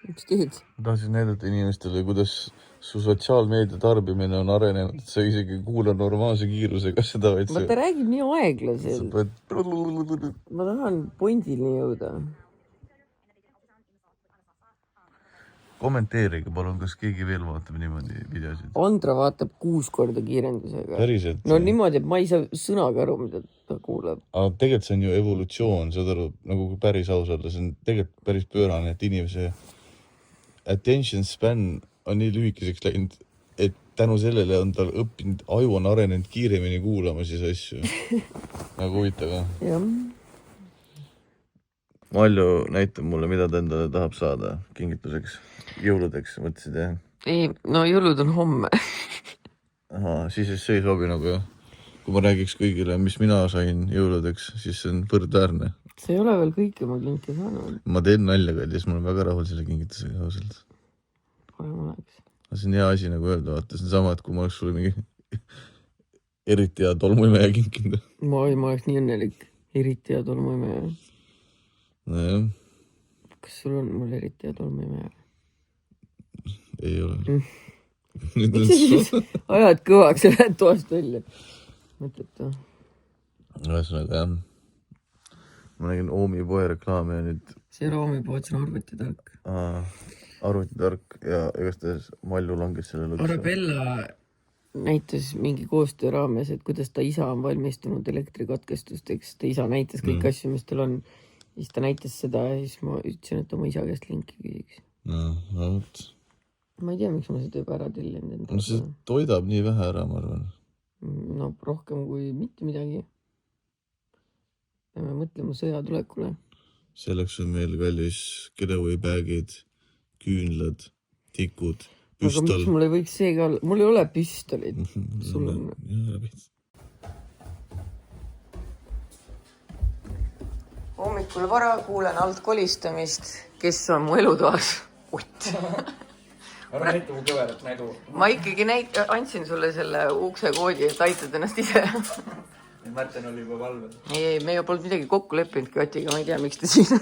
Mis teed? Tahtsin näidata inimestele, kuidas su sotsiaalmeedia tarbimine on arenenud, et sa isegi kuula normaalse kiirusega seda, et ta räägib nii aeglaselt. pead... Ma tahan pointini jõuda. Kommenteerige palun, kas keegi veel vaatab niimoodi videosid. Andra vaatab 6 korda kiirendusega. Päriselt? No niimoodi, et ma ei saa sõnaga aru, mida ta kuulab. Aga tegelikult see on ju evolutsioon, saad aru, nagu päris ausalt, see on tegelikult päris pöörane, et inimese attention span on nii lühikeseks läinud, et tänu sellele on tal õppinud, aju on arenenud kiiremini kuulama siis asju. Nagu huvitav. Jah. Malju näitab mulle, mida ta endale tahab saada kingituseks, jõuludeks, mõtlesid jah? Ei, no jõulud on homme. Aha, siis see ei sobi nagu jah. Kui ma räägiks kõigile, mis mina sain jõuludeks, siis see on võrdväärne. See ei ole veel kõike ma kinki saanud. Ma teen nalja, kallis, ma olen väga rahul selle kingitusega ausalt. Pole ma oleks. See on hea asi nagu öelda, vaata, see on sama, et kui ma oleks sulle mingi eriti hea tolmuimeja kinkinud. Ma oleks nii õnnelik. Eriti hea tolmuimeja. Nojah. Kas sul on mul eriti hea tolmuimeja? Ei ole. Nüüd on ajad kõvaks ja lähed toast välja. Mõtled ta? Ühesõnaga jah. Ma nägin Oomi poe reklaami ja nüüd... See ei ole Oomi pood, see on arvutitark. Arvutitark ja igastahes Malju langes selle lõksa. Arabella näitas mingi koostöö raames, et kuidas ta isa on valmistunud elektrikatkestusteks. Ta isa näitas kõik asju, mis tal on. Siis ta näitas seda ja siis ma ütlesin, et oma isa käest linki küsiks. No, võt. Ma ei tea, miks ma seda juba ära tellin. No see toidab nii vähe ära, ma arvan. No rohkem kui mitte midagi. Peame mõtlema sõja tulekule. Selleks on meil kallis getaway bagid, küünlad, tikud, püstol. Aga miks mul ei võiks see ka olla? Mul ei ole püstolit. Sul on... Hommikul vara kuulen alt kolistamist, kes on mu elutoas. Ott. Ära näita mu kõverat nägu. Ma ikkagi andsin sulle selle ukse koodi, et aitad ennast ise. Märten oli juba valvel. Ei, me ei polnud midagi kokku leppinud Katiga, ma ei tea, miks ta siin on.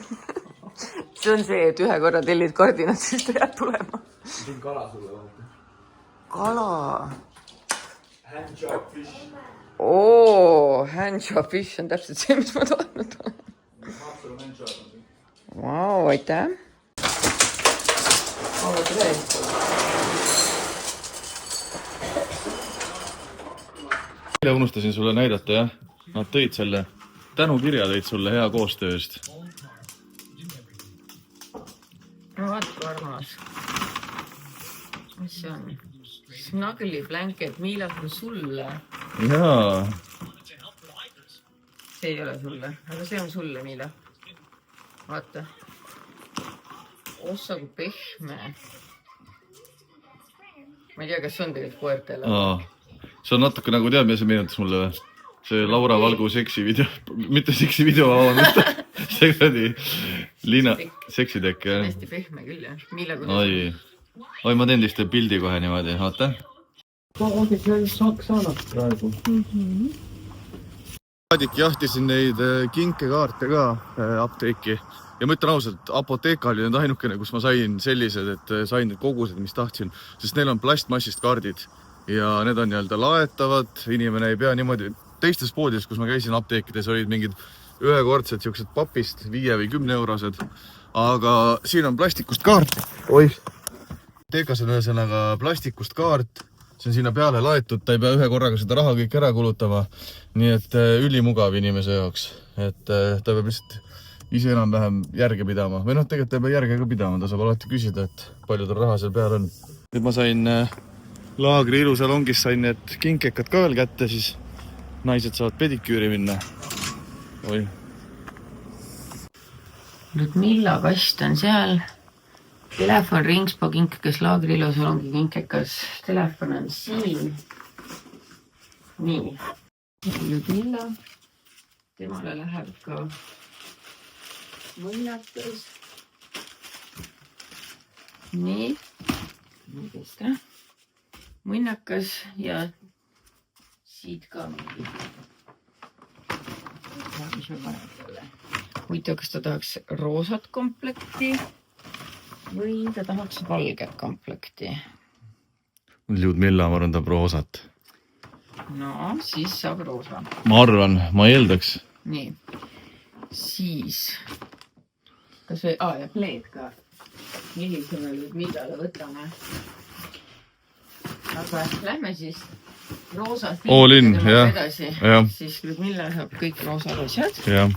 See on see, et ühe korra tellid kardinad, siis ta jääb tulema. Siin kala sulle vaata. Kala. Handjob fish. Handjob fish on täpselt see, mis ma tahtnud olen. Vau, aitäh. Eile unustasin sulle näidata, jah? Nad tõid selle, tänukirja tõid sulle hea koostöö eest. No vaatku armas. Mis see on? Snuggly blanket, Miilas on sulle. Jaa. See ei ole sulle, aga see on sulle, Miila. Vaata. Ossa kui pehme. Ma ei tea, kas see on tegelikult koertele. See on natuke nagu tead, mis see meenutas mulle või? See Laura Valgu seksivideo, mitte seksivideo, see kõrdi Liina seksitekk. Hästi pehme küll, jah. Miila Oi, ma teen lihtsalt pildi kohe niimoodi, vaata. Saanud praegu. Saadik jahtisin neid kinkekaarte ka apteeki ja ma ütlen ausalt, apoteeka oli nüüd ainukene, kus ma sain sellised, et sain need kogused, mis tahtsin, sest neil on plastmassist kaardid ja need on nii-öelda laetavad, inimene ei pea niimoodi. Teistes poodides, kus ma käisin apteekides, olid mingid ühekordsed siuksed papist 5 või 10 eurosed, aga siin on plastikust kaart. Teekas on ühesõnaga plastikust kaart. See on sinna peale laetud, ta ei pea ühe korraga seda raha kõik ära kulutama. Nii et ülimugav inimese jaoks, et ta peab lihtsalt ise enam-vähem järge pidama. Või tegelikult ta ei pea järge ka pidama, ta saab alati küsida, et palju tal raha seal peal on. Nüüd ma sain Laagri ilusalongis sain need kinkekad ka veel kätte, siis naised saavad pediküüri minna. Nüüd Milla kast on seal. Telefon Ringspo kinkekas, Laagri ilusalongi kinkekas. Telefon on siin. Nii. Nüüd Milla. Temale läheb ka mõnnakas. Nii. Mõnnakas ja siit ka mingi. Mis me paneme selle? Huvitav, kas ta tahaks roosat komplekti või ta tahaks valget komplekti. Ljudmilla, ma arvan, tahab roosat. No, siis saab roosa. Ma arvan, ma eeldaks. Nii. Siis. Kas või, ja pleed ka. Millisena Ljudmillale võtame. Aga lähme siis roosa All in, jah. Edasi. Siis Ljudmilla saab kõik roosad asjad. Jah.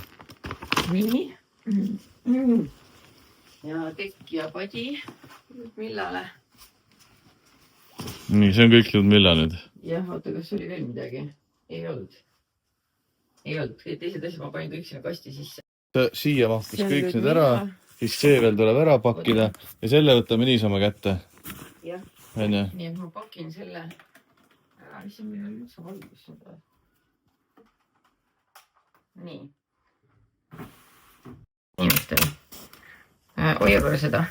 Nii. Ja tekk ja padi Ljudmillale. Nii, see on kõik Ljudmilla nüüd. Jah, oota, kas oli veel midagi? Ei olnud. Teised asjad ma panin kõik sinna kasti sisse. Siia mahtus kõik nüüd ära, siis see veel tuleb ära pakkida ja selle võtame niisama kätte. Jah. Onju? Nii, et ma pakin selle ära, mis on meil üldse valgus seda. Nii. Hoia korra seda.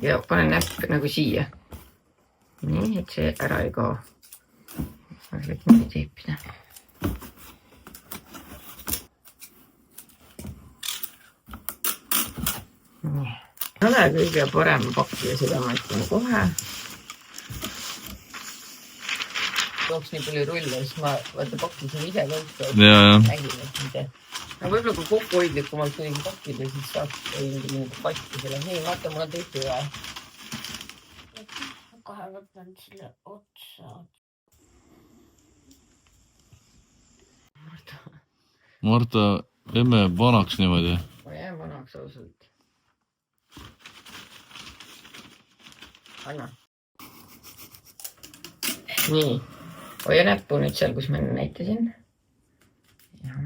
Ja panen näpp nagu siia. Nii, et see ära ei kao. Ma võin nii teipida. Nii. Ei ole kõige parem pakkida seda, ma ütlen kohe. Tooks nii palju rulle, siis ma pakkisin ise kõik. Nägin, et mitte. No võib-olla kui kokkuhoidlikumalt kuidagi pakkida, siis saaks mingi patti selle. Nii, vaata, mul on teipi vaja. Kohe võtan selle otsa. Marta, emme vanaks niimoodi. Ma jään vanaks ausalt. Anna. Nii. Hoia näppu nüüd seal, kus ma näitasin. Jah.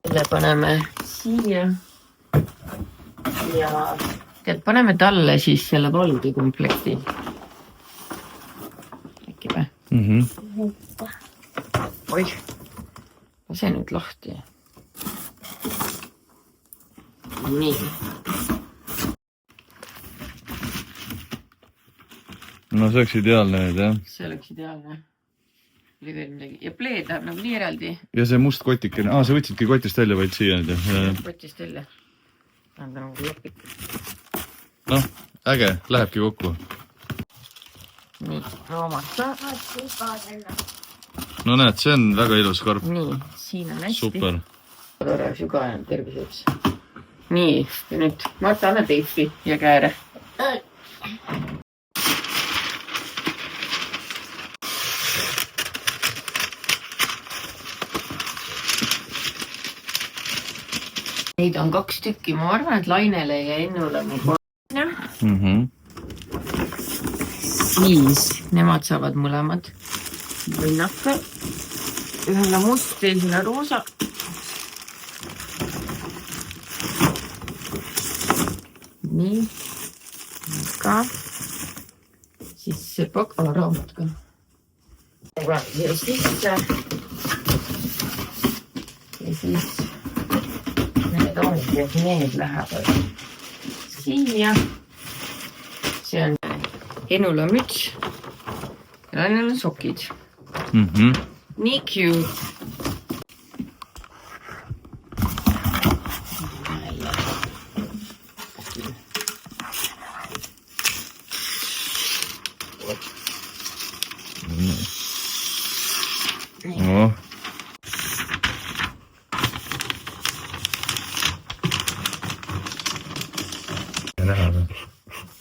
Selle paneme siia ja tead, paneme talle siis selle valge komplekti. Äkki või? Oih, lase nüüd lahti. Nii. No see oleks ideaalne nüüd, jah? See oleks ideaalne. Oli veel midagi. Ja pleed läheb nagu nii eraldi. Ja see must kotikene. Sa võtsidki kotist välja, vaid siia nüüd, jah? Kotist välja. Anda nagu jopik. Noh, äge. Lähebki kokku. Nii, roomata. No näed, see on väga ilus karp. Nii, siin on hästi. Super. Tore, sügajan terviseks. Nii, ja nüüd Marta, anna teipi ja kääre. Neid on 2 tükki, ma arvan, et Lainele ja Ennule ma panen. Siis nemad saavad mõlemad võnnaka. Ühele must, teisele roosa. Nii. Ka. Siis see raamat ka. Ja sisse. Ja siis need ongi, et need lähevad siia. See on Ennule müts ja Lainel on sokid. Nii cute. No.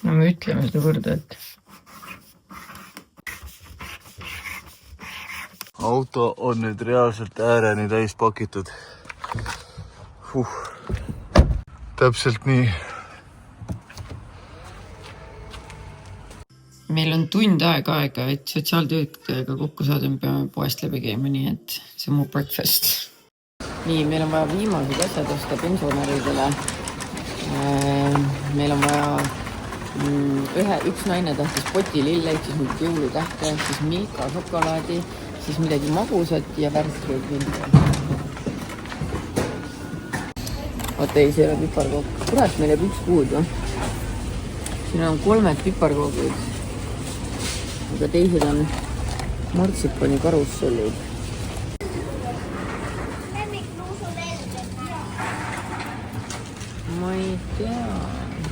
No me ütleme seda korda, et Auto on nüüd reaalselt ääreni täis pakitud. Täpselt nii. meil on tund aega, et sotsiaaltöötajaga kokku saada, me peame poest läbi käima, nii et see on mu breakfast. Nii, meil on vaja viimased asjad osta pensionäridele. Meil on vaja üks naine tahtis potililleid, siis mingit jõulutähte, siis Milka šokolaadi, siis midagi magusat ja värskeid vinti. Vaata ei, see ei ole piparkook. Kurat, meil jääb üks puudu. Siin on 3 piparkoogid. Aga teised on martsipani karussellid. Ma ei tea.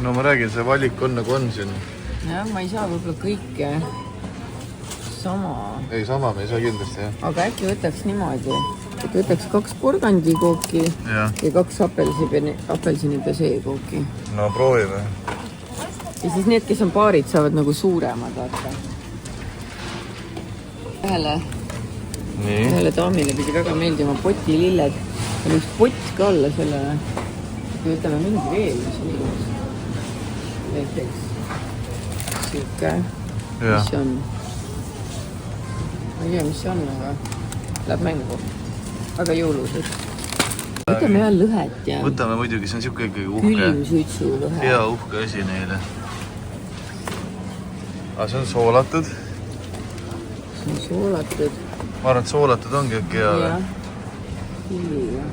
No ma räägin, see valik on nagu on siin. Jah, ma ei saa võib-olla kõike sama. Ei, sama me ei saa kindlasti, jah. Aga äkki võtaks niimoodi, et võtaks 2 porgandikooki ja 2 apelsinipesee-kooki. No proovime. Ja siis need, kes on paarid, saavad nagu suuremad, vaata. Ühele daamile pidi väga meeldima potililled. Ja üks pott ka olla sellele. Kui võtame mingi veel, mis on ilus. Näiteks siuke, mis on. Ma ei tea, mis see on, aga läheb mängu. Väga jõulused. Võtame ühe lõhet ja Võtame muidugi, see on siuke ikkagi uhke. külmsuitsu lõhe. Hea uhke asi neile. Aga see on soolatud. See on soolatud. Ma arvan, et soolatud ongi äkki hea. Jah. Hilliga.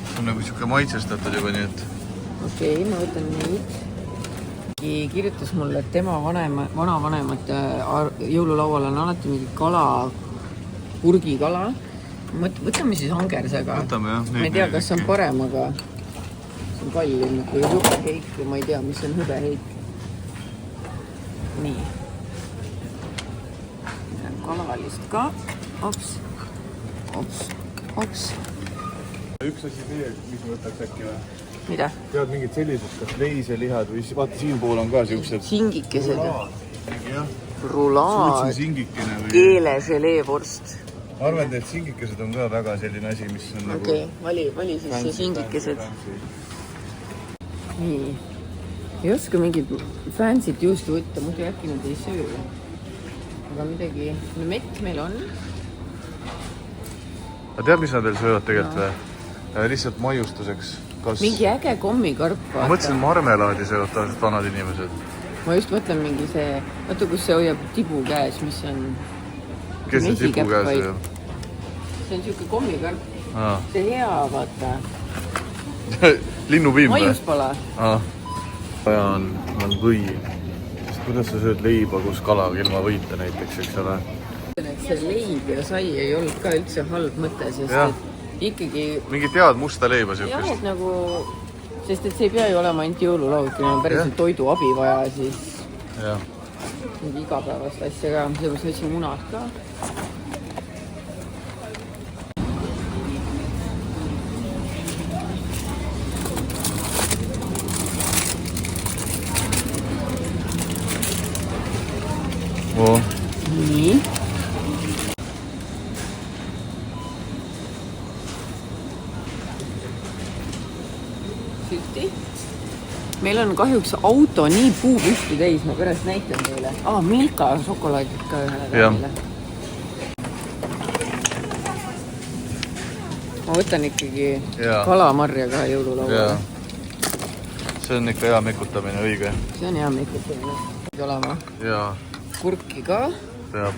See on nagu siuke maitsestatud juba nii, et... Okei, ma võtan neid. Kirjutas mulle, et tema vanavanemate jõululaual on alati mingi kala, purgikala. Võtame siis angersaga. Võtame, jah. Ma ei tea, kas see on parem, aga see on kallim kui hõbeheik või ma ei tea, mis on hõbeheik. Nii. Kalalist ka. Ops. Üks asi veel, mis võtaks äkki või? Mida? Tead mingid sellised, kas leiselihad või vaata siin pool on ka siuksed. Singikesed. Jah. Rulaad. Singikene või... Keeleseleevorst. Ma arvan, et need singikesed on ka väga selline asi, mis on nagu... Okei, vali siis see singikesed. Nii. Ei oska mingit fancy't juustu võtta, muidu äkki nad ei söö. Aga midagi... Mett meil on. Aga tead, mis nad veel söövad tegelikult või? Lihtsalt maiustuseks. Mingi äge kommikarp. Ma mõtlesin, marmelaadi söövad tavaliselt vanad inimesed. Ma just mõtlen mingi see... Vaata, kus see hoiab tibu käes, mis on... Kes see tibu käes hoiab? See on siuke kommikarp. See hea, vaata. Linnupiim või? Maiuspala. Vaja on või. Kuidas sa sööd leiba, kus kalaga ilma võita näiteks, eks ole? See leib ja sai ei olnud ka üldse halb mõte, sest et ikkagi... Mingit head musta leiba siukest. Jah, et nagu... Sest et see ei pea ju olema ainult jõululaud, kui on päriselt toiduabi vaja, siis... Jah. Mingi igapäevast asja ka. Sellepärast võtsin munad ka. Nii. Silti. Meil on kahjuks auto nii puupüsti täis, ma pärast näitan teile. Milka šokolaadid ka ühele tähele. Ma võtan ikkagi kalamarja ka jõululauale. See on ikka hea mekutamine, õige. See on hea mekutamine. Olema. Jaa. Kurki ka. Peab.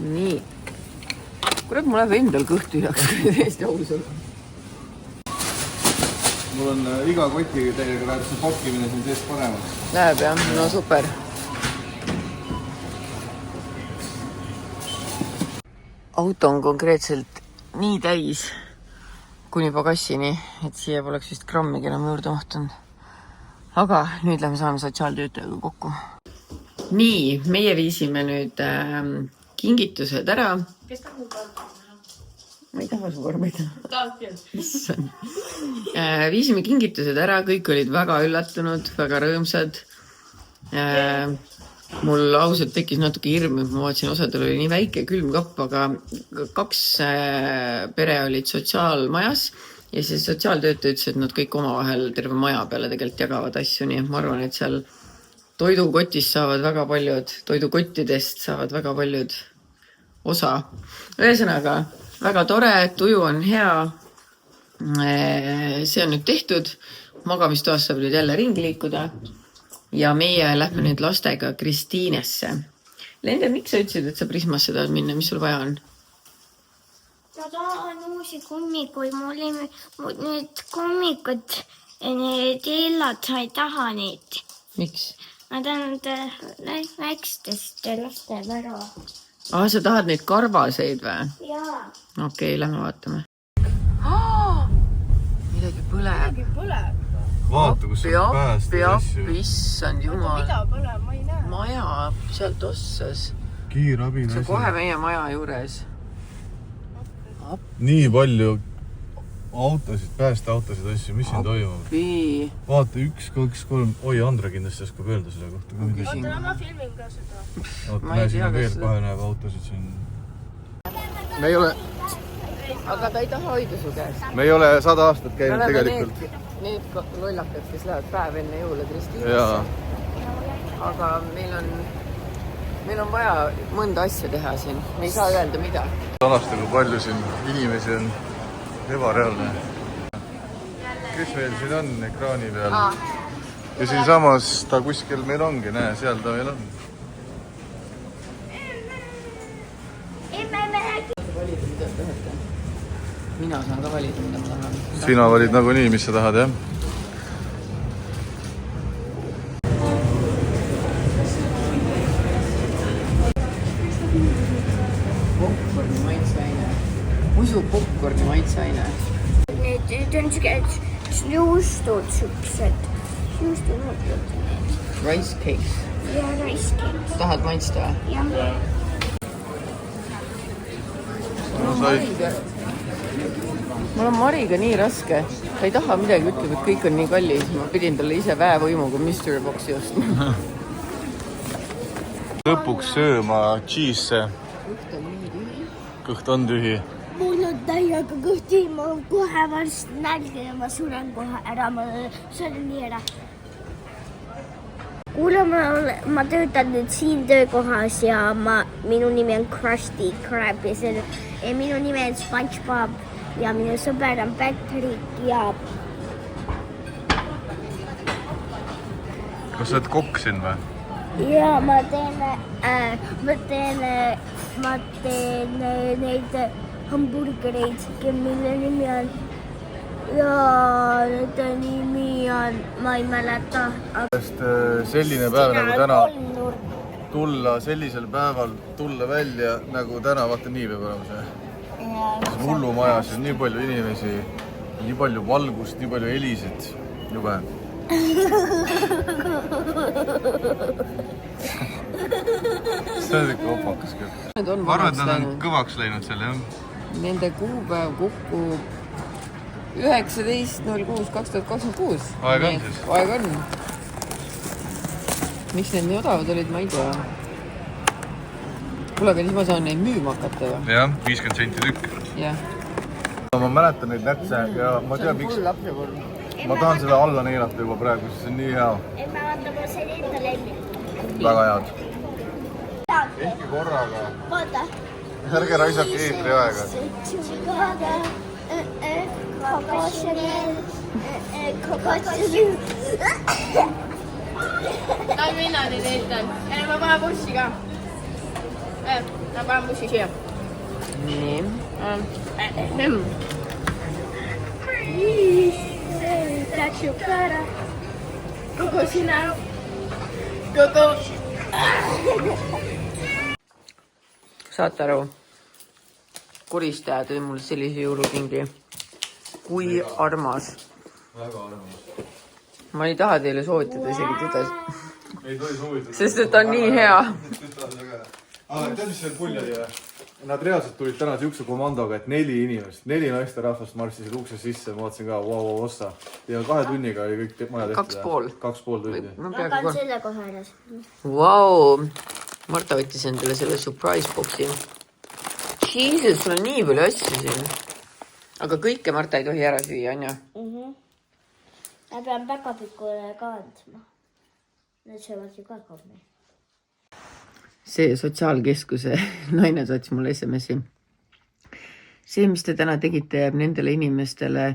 Nii. Kurat, mul läheb endal kõht tühjaks, kui täiesti ausalt. Mul on iga kotiga teiega läheb see pakkimine siin sees paremaks. Läheb jah, no super. Auto on konkreetselt nii täis kuni pagassini, et siia poleks vist grammigi enam juurde mahtunud. Aga nüüd lähme saame sotsiaaltöötajaga kokku. Nii, meie viisime nüüd kingitused ära. Kes tahab mu karmeid? Ma ei taha su karmeid. Viisime kingitused ära, kõik olid väga üllatunud, väga rõõmsad. Mul ausalt tekkis natuke hirm, et ma vaatasin, osadel oli nii väike külmkapp, aga 2 pere olid sotsiaalmajas ja siis sotsiaaltöötaja ütles, et nad kõik omavahel terve maja peale tegelikult jagavad asju, nii et ma arvan, et seal toidukotist saavad väga paljud, toidukottidest saavad väga paljud osa. Ühesõnaga, väga tore, tuju on hea. See on nüüd tehtud. Magamistoas saab nüüd jälle ringi liikuda. Ja meie lähme nüüd lastega Kristiinesse. Lende, miks sa ütlesid, et sa Prismasse tahad minna? Mis sul vaja on? ma tahan uusi kummikuid, mul need kummikud, need lillad, ma ei taha neid. Miks? Ma tahan väikestest lastel ära. Sa tahad neid karvaseid või? Jaa. Okei, lähme vaatame. Midagi põleb. vaata, kus on päästes asju. Issand jumal. Mida põleb, ma ei näe. Maja sealt ossas. Kiirabine See on asi. kohe meie maja juures. Nii palju autosid, päästeautosid asju, mis siin toimub? Vii. Vaata, 1, 2, 3. Oi, Andra kindlasti oskab öelda selle kohta. Ma filmin ka seda. Oota, Ma ei näe, siin tea, on veel kas- kohe näeb autosid siin. Me ei ole, Aga ta ei taha hoida su käest. me ei ole 100 aastat Me käinud oleme tegelikult. need lollakad, kes lähevad päev enne jõule Jaa. Kristiinasse. Aga meil on vaja mõnda asja teha siin. Me ei saa öelda mida. Alasta, kui palju siin inimesi on, ebareaalne. Kes meil siin on ekraani peal? Ja siinsamas ta kuskil meil ongi, näe, seal ta meil on. Valida, mida te tahate. Mina saan ka valida, mida ma tahan. Sina valid nagunii, mis sa tahad, jah? Popcorni maitseaine. Muidu popcorni maitseaine. Need on juustud, siuksed. Juustumuutud. Rice cakes. Ja raiskid. Tahad maitsta või? Ja No sai. Mul on Mariga nii raske. Ta ei taha midagi, ütleb, et kõik on nii kallis. Ma pidin talle ise väevõimuga Mystery Boxi ostma. Lõpuks sööma cheese'e. Kõht on tühi. mul on täiega kõht, ma olen kohe varsti nälga ja ma suren kohe ära, ma söön nii ära. kuule, ma töötan nüüd siin töökohas ja minu nimi on Krusty Krab ja minu nimi on SpongeBob ja minu sõber on Patrick ja Kas sa oled kokk siin või? ja ma teen neid hamburgereid, mille nimi on ja nende nimi on, ma ei mäleta. Selline päev nagu täna, tulla sellisel päeval, tulla välja nagu täna, vaata nii peab olema see. Hullumajas on nii palju inimesi, nii palju valgust, nii palju helisid, jube. See on ikka opakas küll. Ma arvan, et nad on kõvaks läinud seal, jah. Nende kuupäev kukub 19.06.2026. Aeg on siis. Aeg on. Miks need nii odavad olid, ma ei tea. Kuule, aga siis ma saan neid müüma hakata ju. Jah, 50 senti tükk. Jah. Ma mäletan neid nätse ja ma tean, miks ma tahan seda alla neelata juba praegu, sest see on nii hea. Ma vaatama see enda lemmik. Väga head. Ehkki korraga. Vaata. Ärge raisake eetri aega. Dai mina teid eetan. Ma panen bussi ka. Ma panen bussi siia. Nii. Läks ju ka ära. Kogu sina. Kogu. Saate aru? Koristaja tõi mulle sellise jõulukingi. Kui armas. Väga armas. Ma ei taha teile soovitada isegi teda, Ei tohi soovitada. sest et ta on nii hea. Tead, mis seal pull oli või? Nad reaalselt tulid täna siukse komandoga, et 4 inimest, 4 naisterahvast marssisid ukse sisse, ma vaatasin ka, vau, ossa. Ja 2 tunniga oli kõik maja tehtud. 2,5. 2,5 tundi. Ma Ma peaaegu panen kord. selle kohe ära. Vau. Marta võttis endale selle surprise boxi. Jesus, sul on nii palju asju siin. Aga kõike Marta ei tohi ära süüa, on ju? Ma pean päkapikule ka andma. Need söövad ju ka kommi. See sotsiaalkeskuse naine saatis mulle SMS-i. See, mis te täna tegite, jääb nendele inimestele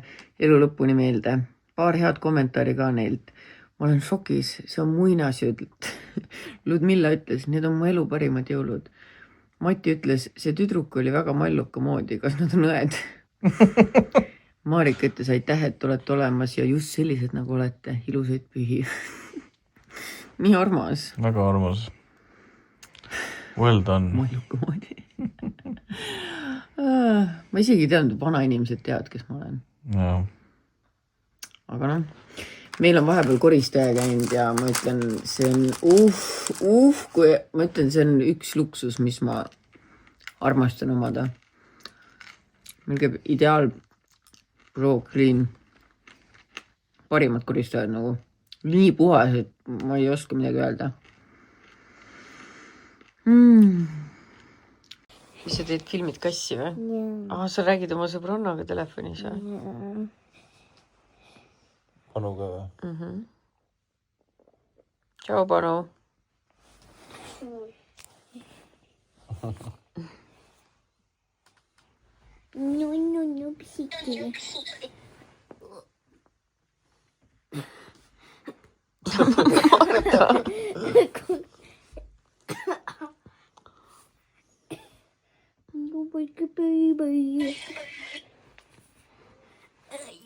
elu lõpuni meelde. Paar head kommentaari ka neilt. Ma olen šokis, see on muinasjutt. Ludmilla ütles, need on mu elu parimad jõulud. Mati ütles, see tüdruk oli väga malluka moodi, kas nad on õed? Marika ütles, aitäh, et olete olemas ja just sellised nagu olete, ilusaid pühi. Nii armas. Väga armas. Well done. Malluka moodi. Ma isegi ei teadnud, vanainimesed teavad, kes ma olen. Jaa. Aga noh, meil on vahepeal koristaja käinud ja ma ütlen, see on kui ma ütlen, see on üks luksus, mis ma armastan omada. Meil käib ideaal Pro Clean. Parimad koristajad nagu. Nii puhas, et ma ei oska midagi öelda. Sa teed filmid kassi või? Sa räägid oma sõbrannaga telefonis või? Panu ka või? Tšau, Panu. No, psiki. Marta.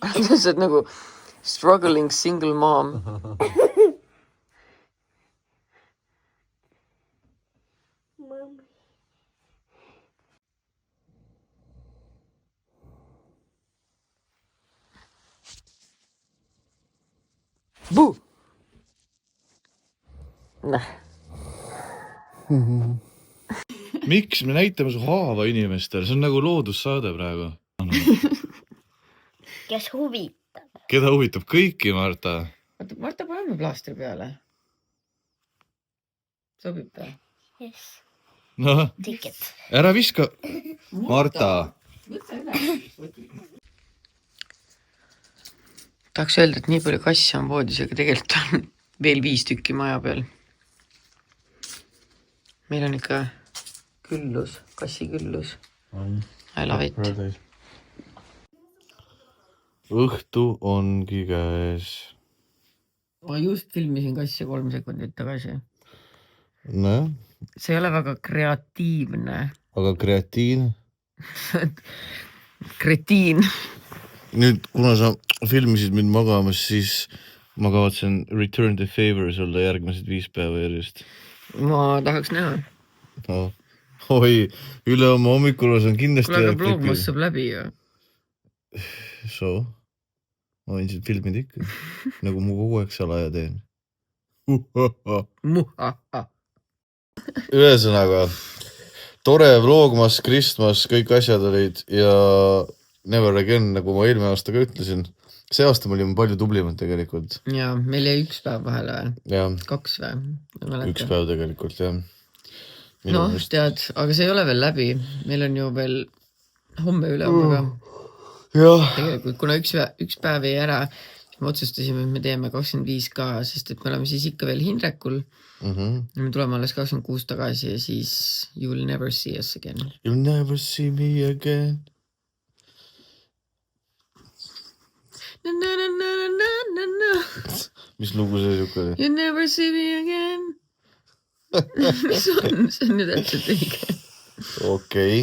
Sa oled nagu struggling single mom. Buu! Näh. Miks me näitame su haava inimestele? See on nagu loodussaade praegu. Kes huvitab? Keda huvitab kõiki, Marta? Oota, Marta, paneme plaastri peale. Sobib ta? Yes. No, Ticket. ära viska. Marta. Tahaks öelda, et nii palju kasse on voodis, aga tegelikult on veel 5 tükki maja peal. Meil on ikka küllus, kassi küllus. I love it. Õhtu ongi käes. Ma just filmisin kassi 3 sekundit tagasi. Näe, See ei ole väga kreatiivne. aga kreatiivne. Kretiin. Nüüd, kuna sa filmisid mind magamas, siis ma kavatsen Return the Favor sulle järgmised 5 päeva järjest. Ma tahaks näha. No. Oi, üle oma hommikul on kindlasti... Kuule, aga Blogmas saab läbi ju. So, ma võin siin filmida ikka, nagu mu kogu aeg salaja teen. Muhaha. Ühesõnaga, tore vlogmas, Kristmas, kõik asjad olid ja never again, nagu ma eelmine aasta ka ütlesin. See aasta me olime palju tublimad tegelikult. Ja, meil jäi 1 päev vahele või? Ja, 2 või? 1 päev tegelikult, jah. No, tead, aga see ei ole veel läbi. Meil on ju veel homme üle ka. Jah. Tegelikult, kuna üks päev jäi ära, siis me otsustasime, et me teeme 25 ka, sest et me oleme siis ikka veel Hindrekul. Me tuleme alles 26 tagasi ja siis you will never see us again. You'll never see me again. Mis lugu see siuke oli? You never see me again. See on ju täpselt õige. Okei.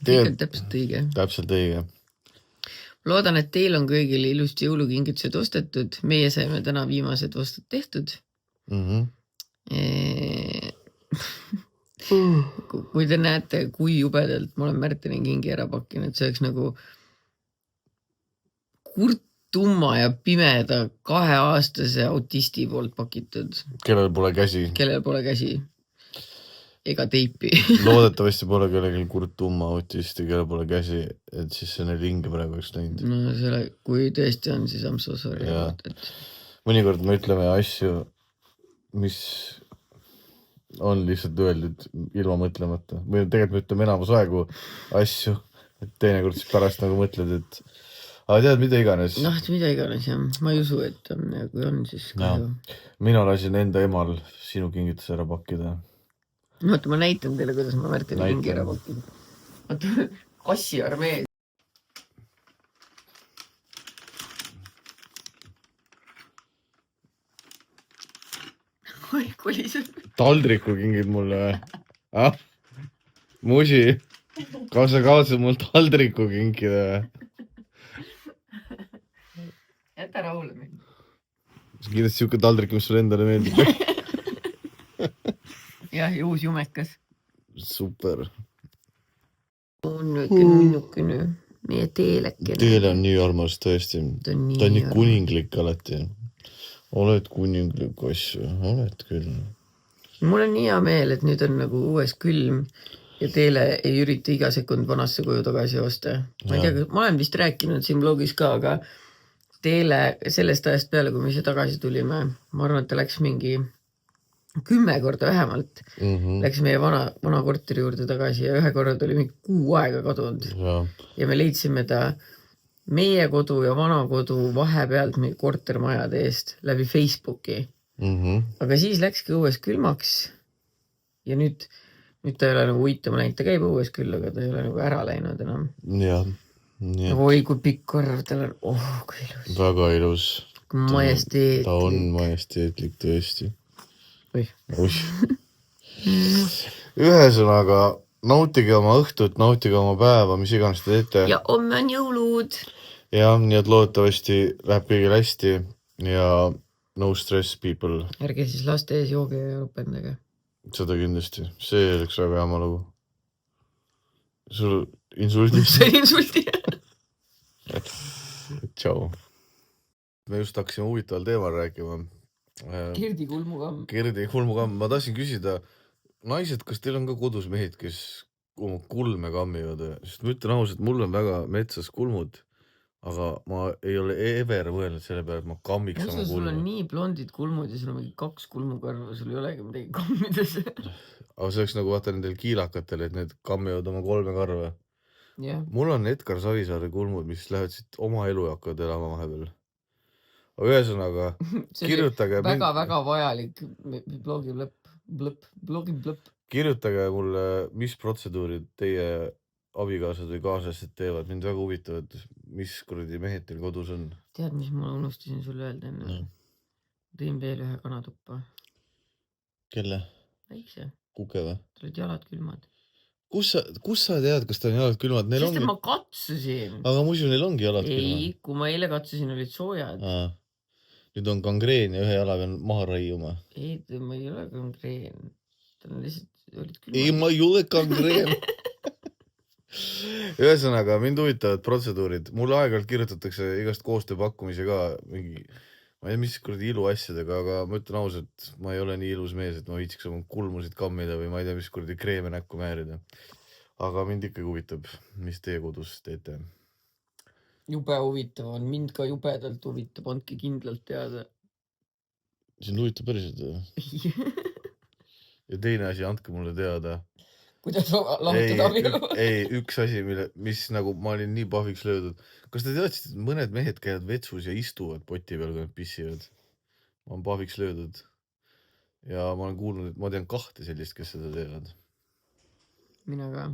Täpselt õige. Täpselt õige. Loodan, et teil on kõigile ilusti jõulukingitused ostetud. Meie saime täna viimased ostud tehtud. Kui te näete, kui jubedalt ma olen Märteni kingi ära pakkinud, see oleks nagu kurtumma ja pimeda 2-aastase autisti poolt pakitud. Kellel pole käsi. Kellel pole käsi. Ega teipi. Loodetavasti pole kellelgi kurtumma autisti, kellel pole käsi, et siis see neil hinge praegu oleks näinud. No selle, kui tõesti on, siis I'm so sorry. Mõnikord me ütleme asju, mis on lihtsalt öeldud ilma mõtlemata. Või tegelikult me ütleme enamus aegu asju, et teinekord siis pärast nagu mõtled, et aga tead, mida iganes. Noh, mida iganes, jah. Ma ei usu, et on, ja kui on, siis kahju. Mina lasin enda emal sinu kingitus ära pakkida. Vaata, ma näitan teile, kuidas ma Märteni kingi ära pakin. Vaata, kassiarmee. Oi, kolis. Taldriku kingid mulle või? Musi , kas sa kavatsed mul taldriku kinkida või ? jäta rahule mind . see on kindlasti siuke taldrik , mis sulle endale meeldib . jah , ja uus jumekas . super . nunnukene , meie teelekene . Teele on nii armas tõesti . ta on ta on nii nii kuninglik alati . oled kuninglik asju , oled küll . mul on nii hea meel , et nüüd on nagu uues külm ja Teele ei ürita iga sekund vanasse koju tagasi joosta . ma ei tea , ma olen vist rääkinud siin blogis ka , aga Teele sellest ajast peale , kui me siia tagasi tulime , ma arvan , et ta läks mingi 10 korda vähemalt . Läks meie vana korteri juurde tagasi ja ühe korra ta oli mingi 6 aega kadunud ja me leidsime ta meie kodu ja vana kodu vahepealt mingi kortermajade eest läbi Facebooki . aga siis läkski õues külmaks ja nüüd ta ei ole nagu uitama läinud , ta käib õues küll , aga ta ei ole nagu ära läinud enam . jah , nii et oi kui pikk korv tal on , oh kui ilus , väga ilus . kui majesteetlik . ta on majesteetlik tõesti . oih , ühesõnaga , nautige oma õhtut , nautige oma päeva , mis iganes te teete . ja homme on jõulud . jah , nii et loodetavasti läheb kõigil hästi ja no stress people , ärge siis laste ees jooge ja ropendage . seda kindlasti , see oleks väga jama lugu . sul insuldis . sain insuldi . tšau . me just hakkasime huvitaval teemal rääkima . Kirdi kulmukamm . Gerdi kulmukamm , ma tahtsin küsida , naised , kas teil on ka kodus mehed , kes oma kulme kammivad või ? sest ma ütlen ausalt , mul on väga metsas kulmud , aga ma ei ole ever mõelnud selle peale , et ma kammiks oma sul on kulme . nii blondid kulmud ja sul on mingi 2 kulmukarva , sul ei olegi midagi kammides . aga see oleks nagu vaata nendel kiilakatel , et need kammivad oma 3 karva . jah , mul on Edgar Savisaare kulmud , mis lähevad siit oma elu ja hakkavad elama vahepeal . aga ühesõnaga , see oli kirjutage väga-väga vajalik blogi lõpp . kirjutage mulle , mis protseduurid teie abikaasad või kaaslased teevad , mind väga huvitavad , mis kuradi mehed teil kodus on . tead , mis ma unustasin sulle öelda enne ? tõin veel ühe kanatuppa . kelle ? väikse , Kuke või ? tal olid jalad külmad . kus sa tead , kas tal on jalad külmad ? Neil sest ongi et , ma katsusin . aga muidu neil ongi jalad ei , külmad . kui ma eile katsusin , olid soojad . nüüd on kangreen ja ühe jala pean maha raiuma . ei , ma ei ole kangreen . tal on lihtsalt , olid ei , külmad . ma ei ole kangreen . ühesõnaga , mind huvitavad protseduurid , mulle aeg-ajalt kirjutatakse igast koostööpakkumisi ka mingi , ma ei tea , mis kuradi iluasjadega , aga ma ütlen ausalt , ma ei ole nii ilus mees , et ma viitsiks oma kulmusid kammida või ma ei tea , mis kuradi kreeme näkku määrida . aga mind ikkagi huvitab , mis teie kodus teete . jube huvitav on , mind ka jubedalt huvitab , andke kindlalt teada . sind huvitab päriselt või ? ja teine asi , andke mulle teada . kuidas lahutada abielu ? ei , üks asi , mis nagu ma olin nii pahviks löödud . kas te teadsite , et mõned mehed käivad vetsus ja istuvad poti peal , kui nad pissivad ? ma olen pahviks löödud . ja ma olen kuulnud , et ma tean 2 sellist , kes seda teevad . mina ka .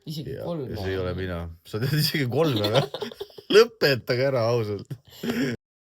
isegi ja 3 . see ei ole mina . sa tead isegi 3 või ? lõpetage ära ausalt .